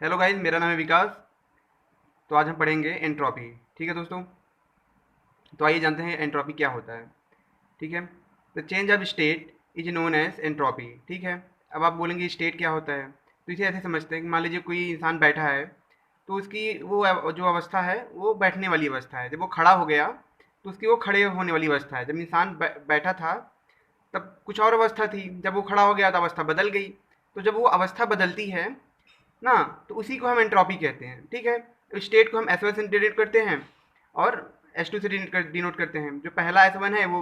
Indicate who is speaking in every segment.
Speaker 1: Hello guys, मेरा नाम है विकास। तो आज हम पढ़ेंगे एंट्रोपी। ठीक है दोस्तों। तो आइए जानते हैं एंट्रोपी क्या होता है। ठीक है। The change of state is known as entropy. ठीक है। अब आप बोलेंगे स्टेट क्या होता है, तो इसे ऐसे समझते हैं कि मान लीजिए कोई इंसान बैठा है, तो उसकी वो जो अवस्था है वो बैठने वाली अवस्था है। जब वो खड़ा हो गया तो उसकी वो खड़े होने वाली अवस्था है। जब इंसान बैठा था तब कुछ और अवस्था थी, जब वो खड़ा हो गया तो अवस्था बदल गई। तो जब वो अवस्था बदलती है ना, तो उसी को हम एंट्रोपी कहते हैं। ठीक है। तो स्टेट को हम एस वन से डिनोट करते हैं और एस टू से डिनोट करते हैं। जो पहला एस वन है वो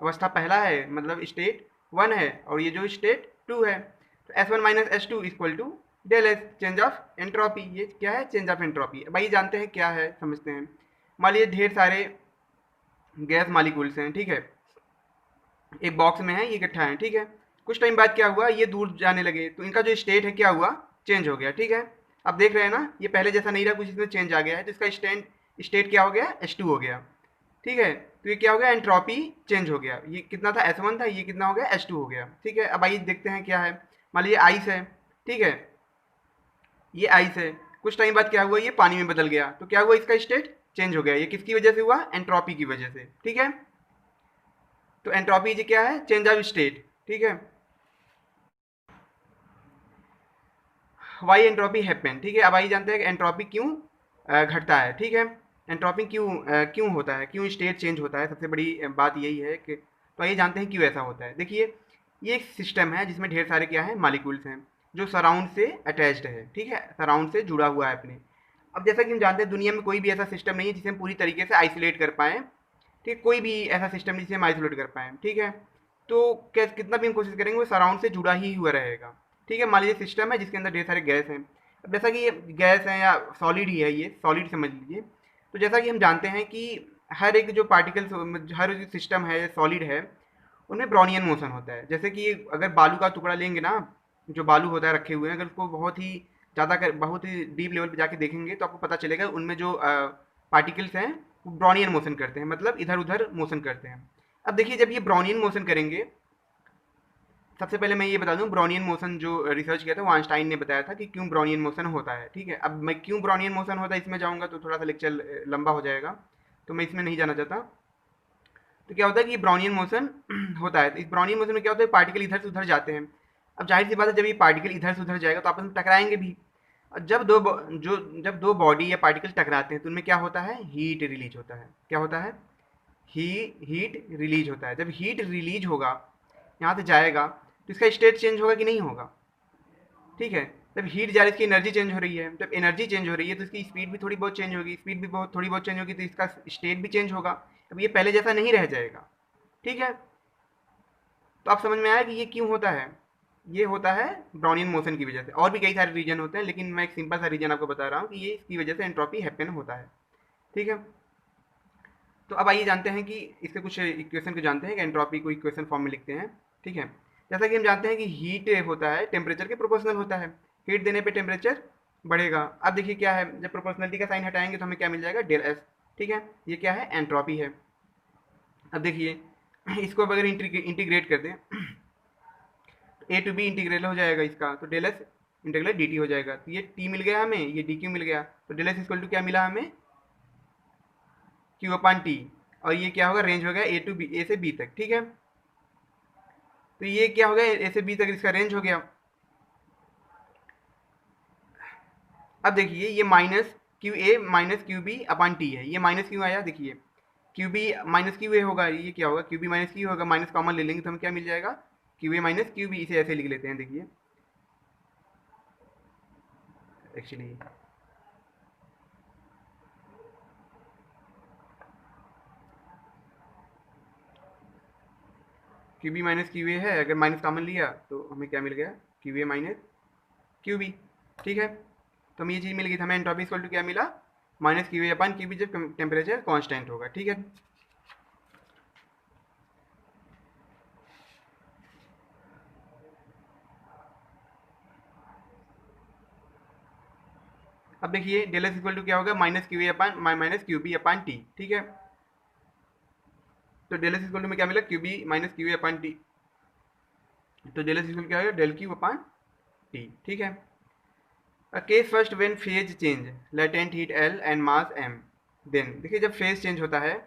Speaker 1: अवस्था पहला है, मतलब स्टेट वन है, और ये जो स्टेट टू है। तो S one minus S two equal to del S, change of entropy. ये क्या है? Change of entropy. अब आइए जानते हैं क्या है, समझते हैं। मान लीजिए ढेर सारे गैस मालिक्यूल्स हैं। ठीक है। एक बॉक्स में है, ये इकट्ठा है। ठीक है। कुछ टाइम बाद क्या हुआ, ये दूर जाने लगे, तो इनका जो स्टेट है क्या हुआ, चेंज हो गया। ठीक है। अब देख रहे हैं ना, ये पहले जैसा नहीं रहा, कुछ इसमें चेंज आ गया है, तो इसका स्टेट क्या हो गया, एच टू हो गया। ठीक है। तो ये क्या हो गया, एंट्रोपी चेंज हो गया। ये कितना था, एस वन था, ये कितना हो गया, एच टू हो गया। ठीक है। अब आइए देखते हैं क्या है। मान लीजिए आइस है। ठीक है। ये आइस है, कुछ टाइम बाद क्या हुआ, ये पानी में बदल गया, तो क्या हुआ, इसका स्टेट चेंज हो गया। ये किसकी वजह से हुआ, एंट्रोपी की वजह से। ठीक है। तो एंट्रोपी जी क्या है, चेंज ऑफ स्टेट। ठीक है। Why entropy happen. ठीक है। अब आइए जानते हैं कि एंट्रोपी क्यों घटता है। ठीक है। एंट्रोपी क्यों होता है, क्यों स्टेट चेंज होता है, सबसे बड़ी बात यही है कि, तो आइए जानते हैं क्यों ऐसा होता है। देखिए, ये एक सिस्टम है जिसमें ढेर सारे क्या है, मालिक्यूल्स हैं, जो सराउंड से अटैच्ड है। ठीक है। सराउंड से जुड़ा हुआ है अपने। अब जैसा कि हम जानते हैं, दुनिया में कोई भी ऐसा सिस्टम नहीं है जिसे हम पूरी तरीके से आइसोलेट कर पाएँ। ठीक, कोई भी ऐसा सिस्टम नहीं जिसे हम आइसोलेट कर पाएँ। ठीक है। तो कैस कितना भी हम कोशिश करेंगे, वो सराउंड से जुड़ा ही हुआ रहेगा। ठीक है। मान लीजिए सिस्टम है जिसके अंदर ढेर सारे गैस हैं। अब जैसा कि ये गैस है या सॉलिड ही है, ये सॉलिड समझ लीजिए। तो जैसा कि हम जानते हैं कि हर एक जो पार्टिकल्स, हर जो सिस्टम है सॉलिड है, उनमें ब्राउनियन मोशन होता है। जैसे कि अगर बालू का टुकड़ा लेंगे ना, जो बालू होता है रखे हुए हैं, अगर उसको बहुत ही डीप लेवल पे जाके देखेंगे तो आपको पता चलेगा उनमें जो पार्टिकल्स हैं वो ब्राउनियन मोशन करते हैं, मतलब इधर उधर मोशन करते हैं। अब देखिए, जब ये ब्राउनियन मोशन करेंगे, सबसे पहले मैं ये बता दूं, ब्राउनियन मोशन जो रिसर्च किया था वो आइंस्टाइन ने बताया था कि क्यों ब्राउनियन मोशन होता है। ठीक है। अब मैं क्यों ब्राउनियन मोशन होता है इसमें जाऊंगा तो थोड़ा सा लेक्चर लंबा हो जाएगा, तो मैं इसमें नहीं जाना चाहता। तो क्या होता है कि ये ब्राउनियन मोशन होता है। तो इस ब्राउनियन मोशन में क्या होता है, पार्टिकल इधर से उधर जाते हैं। अब जाहिर सी बात है, जब ये पार्टिकल इधर से उधर जाएगा तो आपस में टकराएंगे भी। और जब दो बॉडी या पार्टिकल टकराते हैं तो उनमें क्या होता है, हीट रिलीज होता है। क्या होता है, ही हीट रिलीज होता है। जब हीट रिलीज होगा, यहाँ से जाएगा, तो इसका स्टेट चेंज होगा कि नहीं होगा। ठीक है। जब हीट जा रही है, इसकी एनर्जी चेंज हो रही है। जब एनर्जी चेंज हो रही है तो इसकी स्पीड भी थोड़ी बहुत चेंज होगी, स्पीड भी बहुत थोड़ी बहुत चेंज होगी, तो इसका स्टेट भी चेंज होगा। अब ये पहले जैसा नहीं रह जाएगा। ठीक है। तो आप समझ में आया कि ये क्यों होता है। ये होता है ब्राउनियन मोशन की वजह से। और भी कई सारे रीजन होते हैं, लेकिन मैं एक सिंपल सा रीजन आपको बता रहा हूँ कि ये इसकी वजह से एंट्रोपी हैपन होता है। ठीक है। तो अब आइए जानते हैं कि इसके कुछ इक्वेशन को जानते हैं कि एंट्रोपी को इक्वेशन फॉर्म में लिखते हैं। ठीक है। जैसा कि हम जानते हैं कि हीट होता है टेम्परेचर के प्रोपोर्शनल होता है। हीट देने पे टेम्परेचर बढ़ेगा। अब देखिए क्या है, जब प्रोपोर्शनलिटी का साइन हटाएंगे तो हमें क्या मिल जाएगा, डेल एस। ठीक है। ये क्या है, एंट्रोपी है। अब देखिए, इसको अब अगर इंटीग्रेट कर दें, ए टू बी इंटीग्रल हो जाएगा इसका, तो del S integral D T हो जाएगा। तो ये टी मिल गया हमें, ये डी क्यू मिल गया, तो डेल एस इक्वल टू क्या मिला हमें, क्यू अपान टी। और ये क्या होगा, रेंज हो गया ए से बी तक। ठीक है। तो ये क्या हो गया, ए से बी तक इसका रेंज हो गया। अब देखिए, ये minus Q A minus Q B upon T है, ये माइनस क्यों आया, देखिए Q B minus Q A होगा, ये क्या होगा, क्यू बी माइनस क्यू होगा, माइनस कॉमन ले लेंगे तो हमें क्या मिल जाएगा, Q A minus Q B. इसे ऐसे लिख लेते हैं, देखिए actually Q B minus Q A है, अगर माइनस कॉमन लिया तो हमें क्या मिल गया, Q A minus Q B. ठीक है। तो हमें ये चीज़ मिल गई, हमें एंट्रोपी इक्वल टू क्या मिला, minus Q A upon Q B, जब टेम्परेचर कांस्टेंट होगा। ठीक है। अब देखिए, डेल एस इक्वल टू क्या होगा, minus Q A upon minus Q B upon T. ठीक है। तो डेल एस इक्वल टू में क्या मिला, Q B minus Q A upon T. तो डेल एस इक्वल क्या होगा, डेल क्यू अपान टी। ठीक है। Case first when phase change latent heat L and mass M, देन देखिए जब फेज चेंज होता है,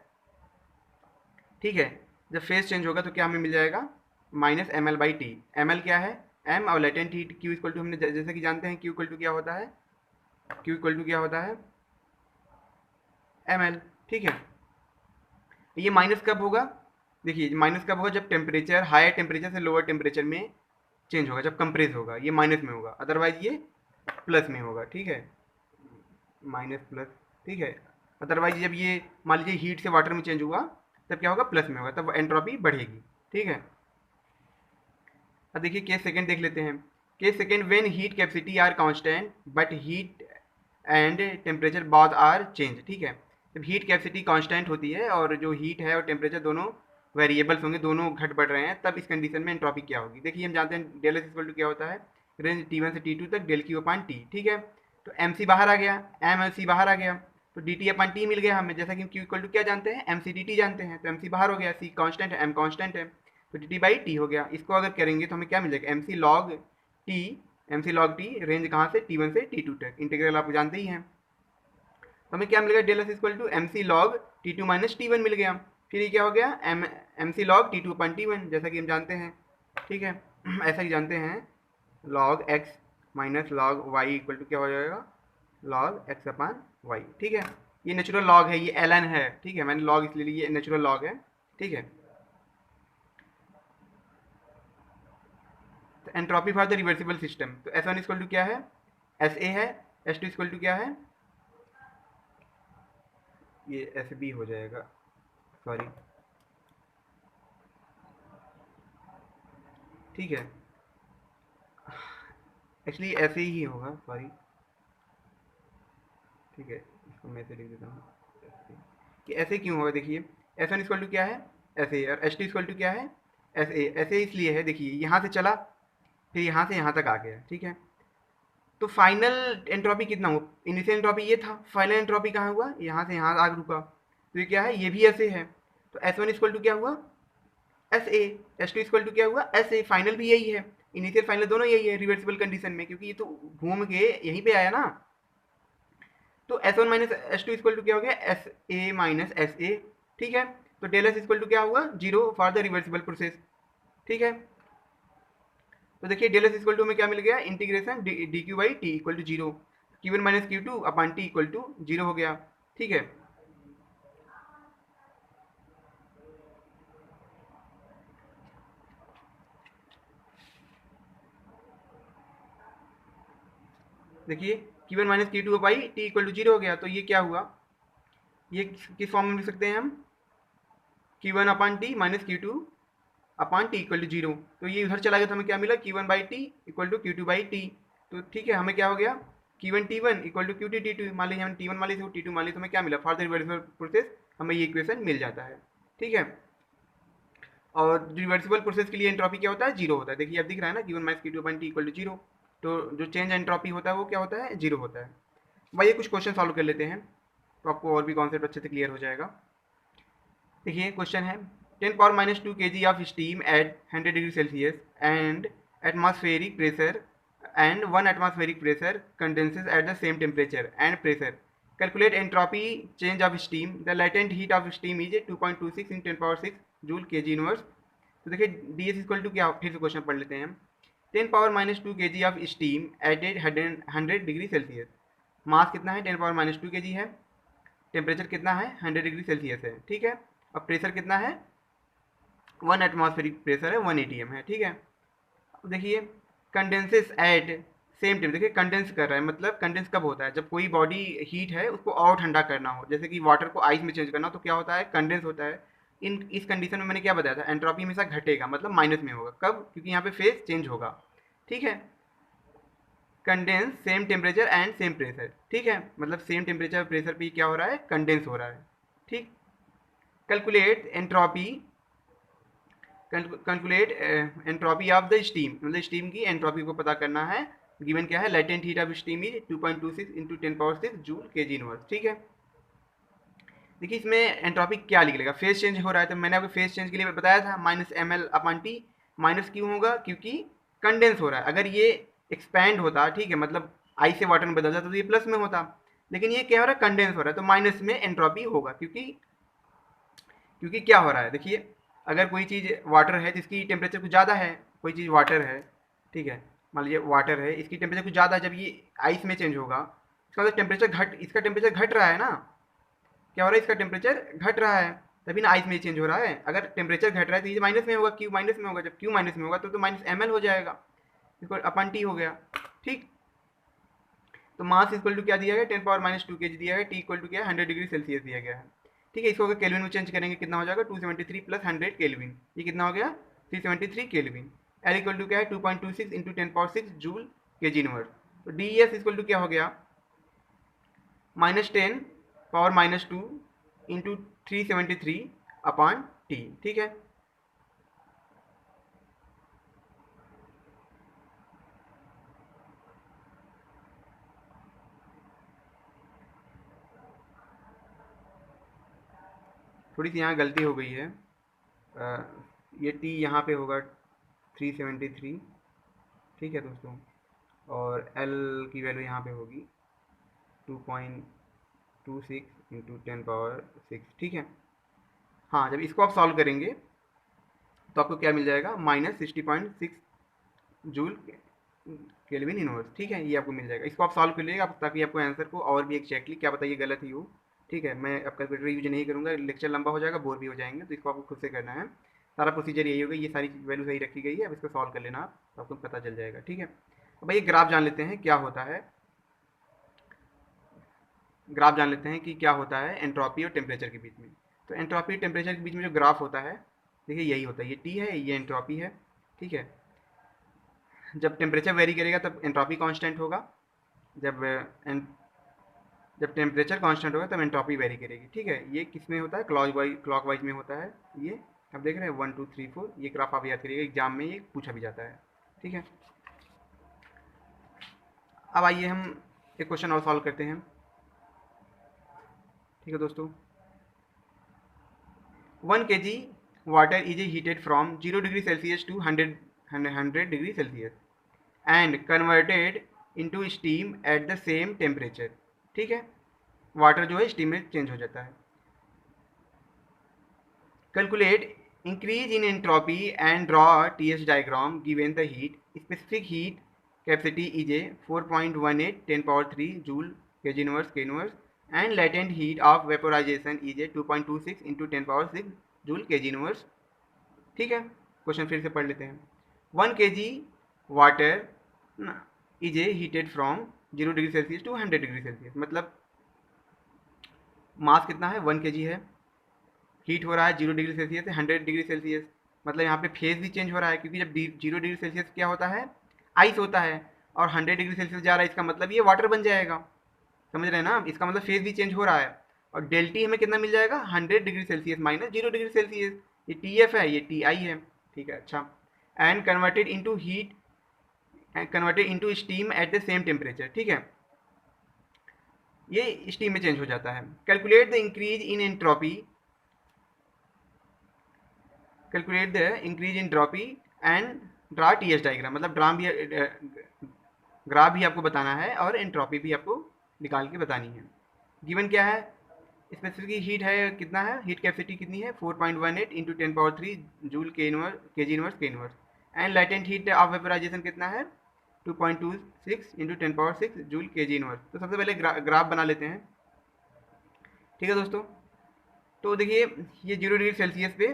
Speaker 1: ठीक है, जब फेज चेंज होगा तो क्या हमें मिल जाएगा, minus M L by T. M L क्या है, एम, और latent heat Q equal to हमने जैसे कि जानते हैं क्यू इक्वल टू क्या होता है, क्यू इक्वल टू क्या होता है, एम एल, ठीक है। ये माइनस कब होगा, देखिए माइनस कब होगा, जब टेम्परेचर हायर टेम्परेचर से लोअर टेम्परेचर में चेंज होगा, जब कंप्रेस होगा ये माइनस में होगा, अदरवाइज ये प्लस में होगा, ठीक है, माइनस प्लस, ठीक है। अदरवाइज जब ये मान लीजिए हीट से वाटर में चेंज हुआ तब क्या होगा, प्लस में होगा, तब एंट्रोपी बढ़ेगी, ठीक है। अब देखिए केस सेकंड देख लेते हैं। Case second when heat capacity are constant but heat and temperature both are change, ठीक है। जब हीट कैपेसिटी कांस्टेंट होती है और जो हीट है और टेम्परेचर दोनों वेरिएबल्स होंगे, दोनों घट बढ़ रहे हैं, तब इस कंडीशन में एंट्रोपी क्या होगी। देखिए हम जानते हैं डेल एस इक्वल टू क्या होता है, रेंज T1 से T2 तक डेल क्यू अपान टी, ठीक है। तो एम सी बाहर आ गया, एम एल सी बाहर आ गया, तो डी टी अपान टी मिल गया हमें, जैसा कि हम क्यू इक्वल टू क्या जानते हैं, एम सी डी टी जानते हैं, तो एम सी बाहर हो गया, सी कांस्टेंट है, एम कांस्टेंट है, तो डी टी बाई टी हो गया। इसको अगर करेंगे तो हमें क्या मिल जाएगा, M C log T, M C log T range कहाँ से, T1 से T2 तक, इंटीग्रल आप जानते ही हैं। तो हमें क्या मिलेगा, del S equal to M C log T2 minus T1 मिल गया। फिर ये क्या हो गया, एम सी लॉग T2 अपन T1, जैसा कि हम जानते हैं, ठीक है। ऐसा ही जानते हैं, log X minus log Y equal to क्या हो जाएगा, लॉग एक्स अपान वाई, ठीक है। ये नेचुरल लॉग है, ये एल एन है, ठीक है, मैंने लॉग इसलिए लिए, नेचुरल लॉग है, ठीक है। तो entropy for the reversible system, तो एस वन इक्वल टू क्या है, एस ए है, एस टू इक्वल टू क्या है, ये एस बी हो जाएगा, सॉरी, ठीक है, एक्चुअली ऐसे ही होगा, सॉरी, ठीक है, इसको मैं ऐसे लिख देता हूँ कि ऐसे क्यों होगा, देखिए एस वन इक्वल टू क्या है, एस ए, और एस टू इक्वल टू क्या है, एस ए, ऐसे इसलिए है, देखिए यहाँ से चला फिर यहाँ से यहाँ तक आ गया, ठीक है। तो फाइनल एंट्रोपी कितना हुआ, इनिशियल एंट्रोपी ये था, फाइनल एंट्रोपी कहाँ हुआ, यहाँ से यहाँ आग रुका, तो ये क्या है, ये भी ऐसे है, तो एस वन इक्वल टू क्या हुआ, S A, S two equal to क्या हुआ, एस ए, फाइनल भी यही है, इनिशियल फाइनल दोनों यही है रिवर्सिबल कंडीशन में, क्योंकि ये तो घूम के यहीं पे आया ना। तो S one minus S two equal to क्या हो गया, S A minus S A, ठीक है। तो डेल एस इक्वल टू क्या हुआ, zero for the reversible process, ठीक है। तो देखिए डेल एस इक्वल टू में क्या मिल गया, integration D Q by T equal to zero, Q one minus Q two upon T equal to zero हो गया, ठीक है। देखिए Q one minus Q two by T equal to zero हो गया, तो ये क्या हुआ, ये किस फॉर्म में लिख सकते हैं हम, Q one upon T minus Q two upon T equal to zero, तो ये उधर चला गया तो हमें क्या मिला, Q one by T equal to Q two by T, तो ठीक है, हमें क्या हो गया, Q one T one equal to Q T T two, मान लीजिए हम टी वन मान लीजिए टी टू मान लीजिए, तो हमें क्या मिला, फॉर द रिवर्सिबल प्रोसेस हमें ये इक्वेशन मिल जाता है, ठीक है। और रिवर्सिबल प्रोसेस के लिए एंट्रोपी क्या होता है, जीरो होता है, देखिए अब दिख रहा है ना, Q one minus Q two upon T equal to zero, तो जो चेंज एंट्रोपी होता है वो क्या होता है, जीरो होता है। भाई ये कुछ क्वेश्चन सॉल्व कर लेते हैं, तो आपको और भी कॉन्सेप्ट अच्छे से क्लियर हो जाएगा। देखिए क्वेश्चन है, 10 power minus 2 kg of steam at 100 degree Celsius and atmospheric pressure and 1 atmospheric pressure condenses at the same temperature and pressure. Calculate entropy change of steam. The latent heat of steam is 2.26 in 10 power 6 joule के जी inverse. तो देखिए D S equal to क्या, फिर से question पढ़ लेते हैं हम। 10 power minus 2 kg of steam at 100 degree Celsius, mass कितना है, 10 पावर माइनस 2 kg है, टेम्परेचर कितना है, 100 डिग्री सेल्सियस है, ठीक है। और प्रेशर कितना है, 1 एटमॉस्फेरिक प्रेशर है, 1 atm है, ठीक है। अब देखिए कंडेंसेस एट सेम टेम, देखिए कंडेंस कर रहा है, मतलब कंडेंस कब होता है, जब कोई बॉडी हीट है उसको और ठंडा करना हो, जैसे कि वाटर को आइस में चेंज करना हो, तो क्या होता है, कंडेंस होता है। इस कंडीशन में मैंने क्या बताया था, एंट्रोपी हमेशा घटेगा, मतलब माइनस में होगा, कब, क्योंकि यहाँ पे फेज चेंज होगा, ठीक है। Condense same temperature and same pressure, ठीक है, मतलब सेम टेम्परेचर प्रेशर पे क्या हो रहा है, कंडेंस हो रहा है, ठीक। Calculate entropy, calculate entropy of the steam, मतलब स्टीम की एंट्रोपी को पता करना है, गिवन क्या है, latent heat of steam is 2.26 into 10 power 6 joule के जी इनवर्स, ठीक है। देखिए इसमें एंट्रोपी क्या लिख, फेज चेंज हो रहा है, तो मैंने आपको फेज चेंज के लिए बताया था माइनस एम एल अपान टी, माइनस क्यों होगा, क्योंकि कंडेंस हो रहा है, अगर ये एक्सपैंड होता, ठीक है, मतलब आइस से वाटर में बदल जाता तो ये प्लस में होता, लेकिन ये क्या हो रहा है, कंडेंस हो रहा है, तो माइनस में एंट्रोपी होगा, क्योंकि क्योंकि क्या हो रहा है, देखिए अगर कोई चीज़ वाटर है जिसकी टेम्परेचर कुछ ज़्यादा है, कोई चीज़ वाटर है, ठीक है, मान लीजिए वाटर है, इसकी टेम्परेचर कुछ ज़्यादा है, जब ये आइस में चेंज होगा इसका मतलब टेम्परेचर इसका टेम्परेचर घट रहा है ना, क्या हो रहा है, इसका टेम्परेचर घट रहा है, तभी ना आइस में चेंज हो रहा है। अगर टेम्परेचर घट रहा है तो ये माइनस में होगा, क्यू माइनस में होगा, जब क्यू माइनस में होगा तो माइनस एम एल हो जाएगा, इक्वल अपन टी हो गया, ठीक। तो मास इक्वल टू क्या दिया गया, 10⁻² kg दिया गया, टी इक्वल टू क्या है, 100 डिग्री सेल्सियस दिया गया है, ठीक है। इसको अगर केल्विन में चेंज करेंगे कितना हो जाएगा, 273 प्लस 100 केल्विन, ये कितना हो गया, 373 केल्विन। एल इक्वल टू क्या है, 2.26 इंटू 10⁻6 जूल के जी इनवर्स। तो डी एस इक्वल टू क्या हो गया, -10⁻², इंटू 373 अपॉन टी, ठीक है। थोड़ी सी यहाँ गलती हो गई है, ये टी यहाँ पे होगा 373, ठीक है दोस्तों, और एल की वैल्यू यहाँ पे होगी 2.26 इंटू 10⁻6, ठीक है। हाँ, जब इसको आप सॉल्व करेंगे तो आपको क्या मिल जाएगा, -60.6 जूल केल्विन इनवर्स, ठीक है, ये आपको मिल जाएगा। इसको आप सॉल्व कर लीजिएगा ताकि आपको आंसर को और भी एक्जैक्टली क्या बताइए गलत ही हो, ठीक है। मैं अब कैलकुलेटर यूज नहीं करूँगा, लेक्चर लंबा हो जाएगा, बोर भी हो जाएंगे, तो इसको आपको खुद से करना है। सारा प्रोसीजर यही होगा, ये सारी वैल्यू सही रखी गई है, अब इसको सॉल्व कर लेना आप, तो आपको पता चल जाएगा, ठीक है। अब भाई ग्राफ जान लेते हैं क्या होता है, ग्राफ जान लेते हैं कि क्या होता है एंट्रोपी और टेम्परेचर के बीच में। तो एंट्रोपी और टेम्परेचर के बीच में जो ग्राफ होता है, देखिए यही होता है, ये टी है, ये एंट्रोपी है, ठीक है। जब टेम्परेचर वेरी करेगा तब एंट्रोपी कांस्टेंट होगा, जब जब टेम्परेचर कांस्टेंट होगा तब एंट्रोपी वेरी करेगी, ठीक है। ये किस में होता है, क्लॉक वाइज में होता है, ये अब देख रहे हैं 1 2 3 4, ये ग्राफ आप याद करिएगा, एग्जाम में ये पूछा भी जाता है, ठीक है। अब आइए हम एक क्वेश्चन और सॉल्व करते हैं, ठीक है दोस्तों। 1 kg water is heated from 0 degree Celsius to 100 degree Celsius and converted into steam at the same temperature, ठीक है। वाटर जो है स्टीम में चेंज हो जाता है। Calculate increase in entropy and draw TS diagram given the heat, specific heat capacity is a 4.18 10⁻³ joule KG inverse K inverse and latent heat of vaporization is a 2.26 into 10⁻6 joule KG inverse, ठीक है। Question फिर से पढ़ लेते हैं। 1 kg water is a heated from 0 degree Celsius to 100 degree Celsius, मतलब mass कितना है, 1 kg है, हीट हो रहा है 0 डिग्री सेल्सियस से 100 डिग्री सेल्सियस, मतलब यहाँ पे फेज भी चेंज हो रहा है, क्योंकि जब 0 डिग्री सेल्सियस क्या होता है, आइस होता है, और 100 डिग्री सेल्सियस जा रहा है, इसका मतलब ये वाटर बन जाएगा, समझ रहे हैं ना, इसका मतलब फेज भी चेंज हो रहा है। और डेल्टी हमें कितना मिल जाएगा, 100 degree Celsius minus 0 degree Celsius, ये टी एफ है, ये टी आई है, ठीक है। अच्छा, and converted into heat and converted into steam at the same temperature, ठीक है, ये स्टीम में चेंज हो जाता है। Calculate the increase in entropy, calculate the increase in droopy and draw T S diagram, मतलब ड्राम भी ग्राफ भी आपको बताना है और एंट्रोपी भी आपको निकाल के बतानी है। गिवन क्या है, स्पेसिफिक हीट है कितना है, हीट कैपेसिटी कितनी है 4.18 इंटू 10⁻³ जूल के inverse K inverse and latent heat of vaporisation कितना है 2.26 इंटू 10⁻6 जूल के जी इनवर्स। तो सबसे पहले ग्राफ बना लेते हैं, ठीक है दोस्तों। तो देखिए ये 0 डिग्री सेल्सियस पे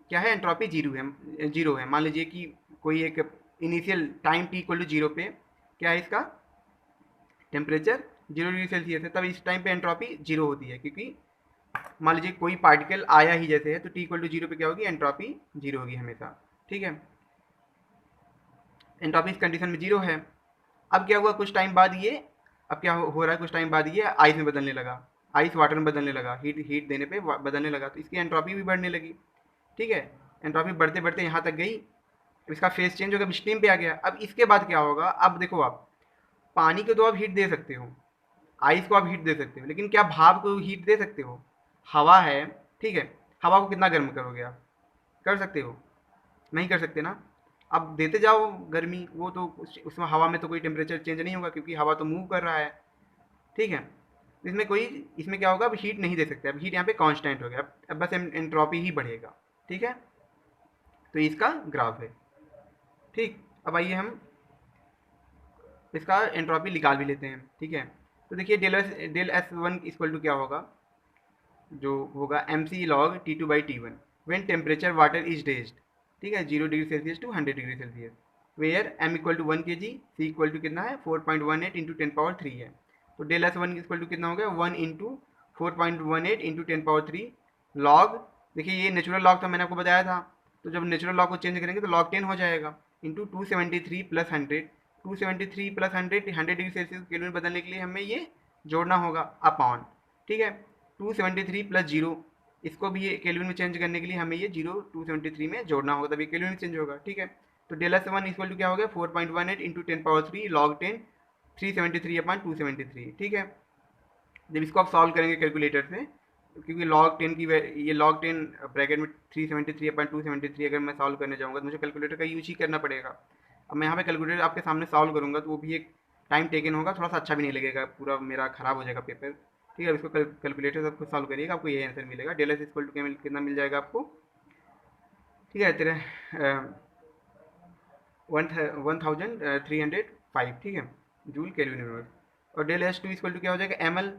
Speaker 1: क्या है, एंट्रोपी जीरो है, मान लीजिए कि कोई एक initial time t equal to 0 पे क्या है, इसका टेम्परेचर 0 डिग्री सेल्सियस है, तब इस टाइम पे एंट्रोपी 0 होती है, क्योंकि मान लीजिए कोई पार्टिकल आया ही जैसे है, तो t इक्वल टू 0 पे क्या होगी, एंट्रोपी 0 होगी हमेशा, ठीक है। एंट्रोपी इस कंडीशन में 0 है। अब क्या हुआ, कुछ टाइम बाद ये, अब क्या हो रहा है, कुछ टाइम बाद ये आइस में बदलने लगा, आइस वाटर में बदलने लगा, हीट देने पे बदलने लगा, तो इसकी एंट्रोपी भी बढ़ने लगी, ठीक है। एंट्रोपी बढ़ते बढ़ते यहाँ तक गई, इसका फेस चेंज होगा, स्टीम पे आ गया। अब इसके बाद क्या होगा, अब देखो आप पानी को तो आप हीट दे सकते हो, आइस को आप हीट दे सकते हो, लेकिन क्या भाप को हीट दे सकते हो, हवा है, ठीक है, हवा को कितना गर्म करोगे आप, कर सकते हो, नहीं कर सकते ना, अब देते जाओ गर्मी, वो तो उसमें हवा में तो कोई टेम्परेचर चेंज नहीं होगा क्योंकि हवा तो मूव कर रहा है, ठीक है। इसमें कोई, इसमें क्या होगा, अब हीट नहीं दे सकते, अब हीट यहाँ पे कांस्टेंट हो गया, अब बस एंट्रोपी ही बढ़ेगा, ठीक है। तो इसका ग्राफ है, ठीक। अब आइए हम इसका एंट्रोपी निकाल भी लेते हैं, ठीक है। तो देखिए del S one equal to क्या होगा, जो होगा M C log T two by T one when temperature water is raised, ठीक है, 0 degree Celsius to 100 degree Celsius, where M equal to 1 kg, C equal to कितना है 4.18 into 10 power 3 है। तो del S one equal to कितना हो गया 1 into 4.18 into 10 power 3 log, देखिए ये नेचुरल लॉग था, मैंने आपको बताया था, तो जब नेचुरल लॉग को चेंज करेंगे तो लॉग 10 हो जाएगा, into 273 plus 100, 273 plus 100 degree Celsius kelvin में बदलने के लिए हमें ये जोड़ना होगा अपॉन, ठीक है। 273 प्लस जीरो, इसको भी ये केल्विन में चेंज करने के लिए हमें ये जीरो 273 में जोड़ना होगा, तभी केल्विन में चेंज होगा, ठीक है। तो del S one equal to क्या हो गया 4.18 इंटू 10 पावर 3 लॉग 10 373 अपॉन 273, ठीक है। जब इसको आप सॉल्व करेंगे कैलकुलेटर से, क्योंकि लॉग 10 की ये लॉग 10 ब्रैकेट में 373 अपॉन 273 अगर मैं सॉल्व करने जाऊँगा तो मुझे कैलकुलेटर का यूज ही करना पड़ेगा। अब मैं यहाँ पे कैलकुलेटर आपके सामने सॉल्व करूँगा तो वो भी एक टाइम टेकन होगा, थोड़ा सा अच्छा भी नहीं लगेगा, पूरा मेरा खराब हो जाएगा पेपर, ठीक है। इसको कैलकुलेटर से आपको सॉल्व करिएगा, आपको ये आंसर मिलेगा, डेल एस इक्वल टू कितना मिल जाएगा आपको, ठीक है, तेरे 1305, ठीक है, जूल केल्विन यूनिवर्स। और del S two equal to क्या हो जाएगा एम एल,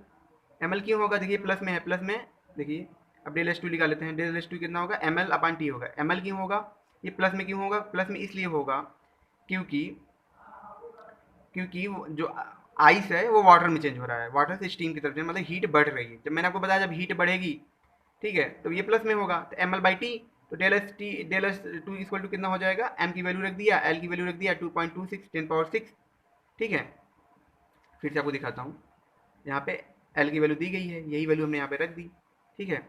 Speaker 1: एम एल क्यों होगा, देखिए प्लस में है, प्लस में देखिए, अब डेल एस टू निकाल लेते हैं, डेल एस टू कितना होगा एम एल अपॉन टी होगा, एम एल क्यों होगा, ये प्लस में क्यों होगा, प्लस में इसलिए होगा क्योंकि क्योंकि जो आइस है वो वाटर में चेंज हो रहा है, वाटर से स्टीम की तरफ से, मतलब हीट बढ़ रही है, जब मैंने आपको बताया जब हीट बढ़ेगी, ठीक है, तो ये प्लस में होगा, तो एम एल बाई टी, तो del S two equal to कितना हो जाएगा, एम की वैल्यू रख दिया, एल की वैल्यू रख दिया 2.26 10 पावर 6, ठीक है। फिर से आपको दिखाता हूँ, यहाँ पे एल की वैल्यू दी गई है, यही वैल्यू हमने यहाँ पे रख दी, ठीक है।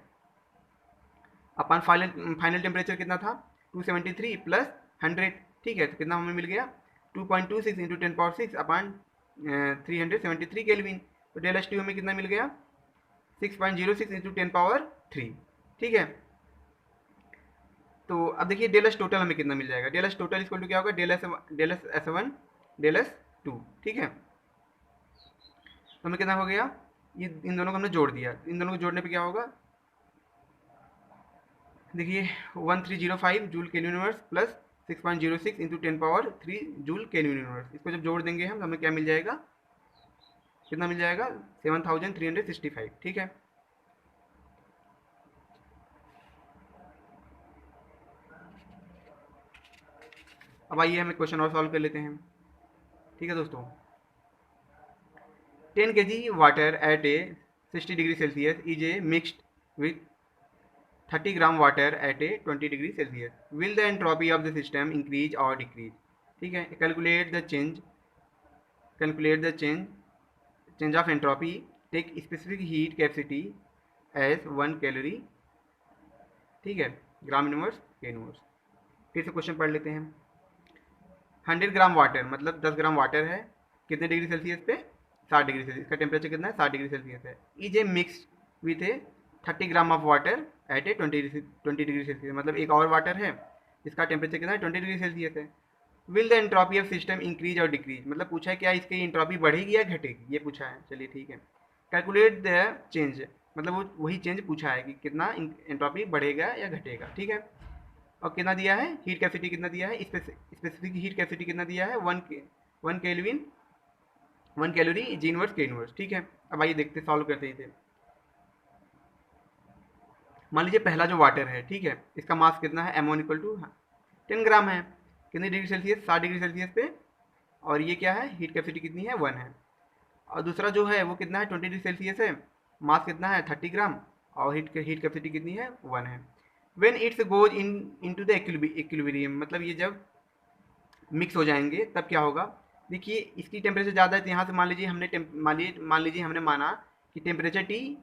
Speaker 1: अपन फाइनल फाइनल टेम्परेचर कितना था 273 प्लस 100, ठीक है, तो कितना हमें मिल गया 2.26 इंटू 10 पावर 6 अपॉन 373 केल्विन, तो डेल एस टी हमें कितना मिल गया 6.06 इंटू 10 पावर 3, ठीक है। तो अब देखिए डेल एस टोटल हमें कितना मिल जाएगा, del S total equal to क्या होगा del S S one del S two, ठीक है। तो हमें कितना हो गया, ये इन दोनों को हमने जोड़ दिया, इन दोनों को जोड़ने पे क्या होगा, देखिए 1305 joule kelvin universe plus 6.06 into 10 power 3 joule kelvin universe, इसको जब जोड़ देंगे हम तो हमें क्या मिल जाएगा, कितना मिल जाएगा 7365, ठीक है। अब आइए हम एक क्वेश्चन और सॉल्व कर लेते हैं, ठीक है दोस्तों। 10 kg water at a 60 degree Celsius is a mixed with 30 gram water at a 20 degree Celsius. Will the entropy of the system increase or decrease? ठीक है, calculate the change of entropy, take specific heat capacity as 1 calorie, ठीक है, ग्राम inverse K inverse. फिर से question पढ़ लेते हैं, 100 gram water मतलब 10 ग्राम वाटर है, कितने डिग्री सेल्सियस पे 60 डिग्री सेल्सियस, इसका टेम्परेचर कितना है 60 डिग्री सेल्सियस है, is a mix with A 30 gram of water at A 20 degree Celsius, मतलब एक और वाटर है इसका टेम्परेचर कितना है 20 डिग्री सेल्सियस है। Will the entropy of system increase और डिक्रीज, मतलब पूछा है क्या इसकी एंट्रोपी बढ़ेगी या घटेगी, ये पूछा है, चलिए ठीक है। कैलकुलेट द चेंज, मतलब वो वही चेंज पूछा है कि कितना एंट्रोपी बढ़ेगा या घटेगा, ठीक है। और कितना दिया है, हीट कैपेसिटी कितना दिया है, स्पेसिफिक हीट कैपेसिटी कितना दिया है 1 केल्विन 1 कैलोरी जी इनवर्स के इनवर्स, ठीक है। अब आइए देखते सॉल्व करते ही थे। मान लीजिए पहला जो वाटर है, ठीक है, इसका मास कितना है m1 इक्वल टू 10 ग्राम है, कितनी डिग्री सेल्सियस 60 डिग्री सेल्सियस पे, और ये क्या है हीट कैपेसिटी कितनी है 1 है। और दूसरा जो है वो कितना है 20 डिग्री सेल्सियस है, मास कितना है 30 ग्राम, और हीट कैपेसिटी कितनी है 1 है। When it's goes into the equilibrium, मतलब ये जब मिक्स हो जाएंगे तब क्या होगा, देखिए इसकी टेम्परेचर ज़्यादा है तो यहाँ से मान लीजिए हमने माना कि टेम्परेचर टी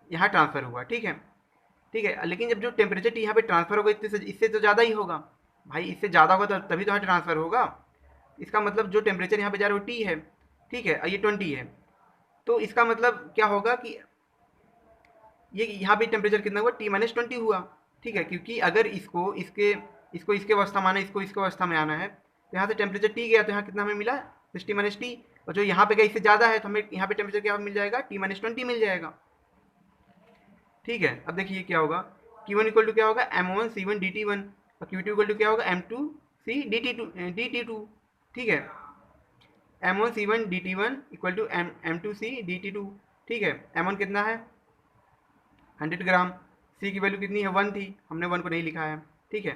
Speaker 1: यहाँ ट्रांसफ़र हुआ, ठीक है, ठीक है। लेकिन जब जो टेम्परेचर टी यहाँ पे ट्रांसफ़र होगा इससे तो ज़्यादा ही होगा, भाई इससे ज़्यादा होगा तभी तो यहाँ ट्रांसफ़र होगा, इसका मतलब जो टेम्परेचर यहाँ पे जा रहा है वो टी है, ठीक है, और ये 20 है, तो इसका मतलब क्या होगा कि ये यहाँ पे टेम्परेचर कितना हुआ टी -20 हुआ, ठीक है, क्योंकि अगर इसको इसके इसको इसके अवस्था में आना है, इसको इसको अवस्था में आना है। तो यहाँ से टेम्परेचर टी गया, तो यहाँ कितना हमें मिला 60 माइनस टी, और जो यहाँ पे गया इससे ज़्यादा है तो हमें यहाँ पे टेम्परेचर क्या मिल जाएगा, टी माइनस 20 मिल जाएगा। ठीक है, अब देखिए क्या होगा, Q1 इक्वल टू क्या होगा, M1 C1 DT1, और Q2 इक्वल टू क्या होगा, M2 C DT2। ठीक है, M1 C1 DT1 equal to M2 C DT2। ठीक है, M1 कितना है 100 ग्राम, C की वैल्यू कितनी है 1 थी, हमने 1 को नहीं लिखा है। ठीक है,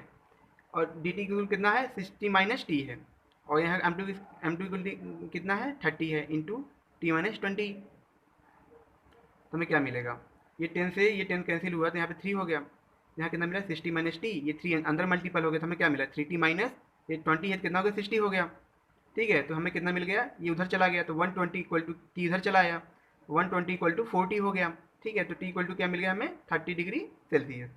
Speaker 1: और DT की वैल्यू कितना है 60 माइनस टी है, और यहाँ M2 कितना है 30 है इंटू टी माइनस 20। तो हमें क्या मिलेगा, ये 10 से ये 10 कैंसिल हुआ तो यहाँ पे 3 हो गया, यहाँ कितना मिला 60 माइनस टी, ये 3 अंदर मल्टीपल हो गया तो हमें क्या मिला 3t माइनस ये 20 है, कितना हो गया 60 हो गया। ठीक है, तो हमें कितना मिल गया, ये उधर चला गया तो 120 इक्वल टू टी इधर चला आया, 120 इक्वल टू 40 हो गया। ठीक है, तो टी इक्वल टू क्या मिल गया हमें 30 डिग्री सेल्सियस।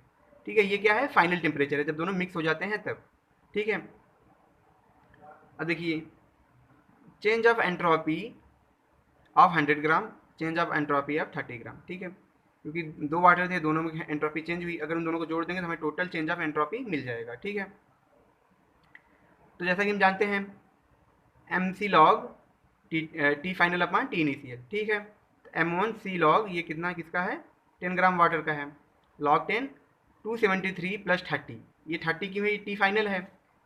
Speaker 1: ठीक है, ये क्या है फाइनल टेम्परेचर है जब दोनों मिक्स हो जाते हैं तब। ठीक है, अब देखिए change of entropy of 100 gram, change of entropy of 30 ग्राम। ठीक है, क्योंकि दो वाटर थे दोनों में एंट्रोपी चेंज हुई, अगर उन दोनों को जोड़ देंगे तो हमें टोटल चेंज ऑफ एंट्रोपी मिल जाएगा। ठीक है, तो जैसा कि हम जानते हैं M C log T final upon T initial. ठीक है, M1 C लॉग ये कितना किसका है 10 ग्राम वाटर का है, लॉग 10 273 प्लस 30, ये 30 की हुई टी फाइनल है,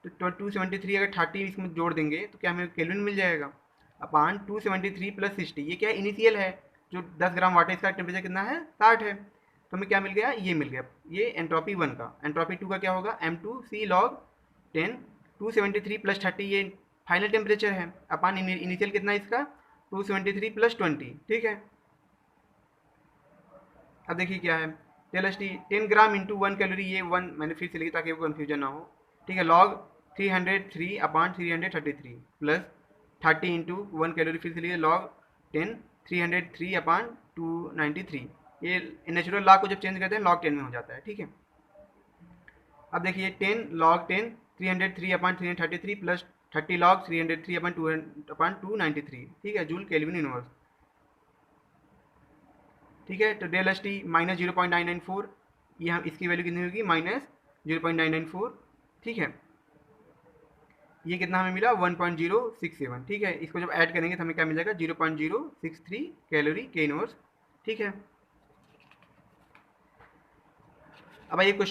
Speaker 1: तो 273 अगर 30 इसमें जोड़ देंगे तो क्या हमें केल्विन मिल जाएगा अपॉन 273 प्लस 60, ये क्या इनिशियल है जो 10 ग्राम वाटर, इसका टेम्परेचर कितना है 60 है, तो हमें क्या मिल गया, ये मिल गया, ये एंट्रोपी 1 का। एंट्रोपी 2 का क्या होगा M2 C लॉग 10 273 प्लस 30, ये फाइनल टेम्परेचर है अपॉन इनिशियल कितना है इसका 273 प्लस 20। ठीक है, अब देखिए क्या है, del S T 10 gram into 1 calorie, ये 1 मैंने फिर से लिखी ताकि वो कन्फ्यूजन ना हो। ठीक है, log 303 upon 333 plus 30 into 1 calorie, फिर से लिए लॉग 10 303 अपॉन 293, ये नेचुरल लॉग को जब चेंज करते हैं लॉग 10 में हो जाता है। ठीक है, अब देखिए 10 log 10 303 upon 333 plus 30 log 303 upon 293। ठीक है, जूल केल्विन इनवर्स। ठीक है, तो डेल एस टी माइनस 0.994, ये हम इसकी वैल्यू कितनी होगी माइनस 0.994। ठीक है, ये कितना हमें मिला 1.067। ठीक है, इसको जब ऐड करेंगे तो हमें क्या मिल जाएगा 0.063 कैलोरी के इनवर्स। ठीक है, अब आइए क्वेश्चन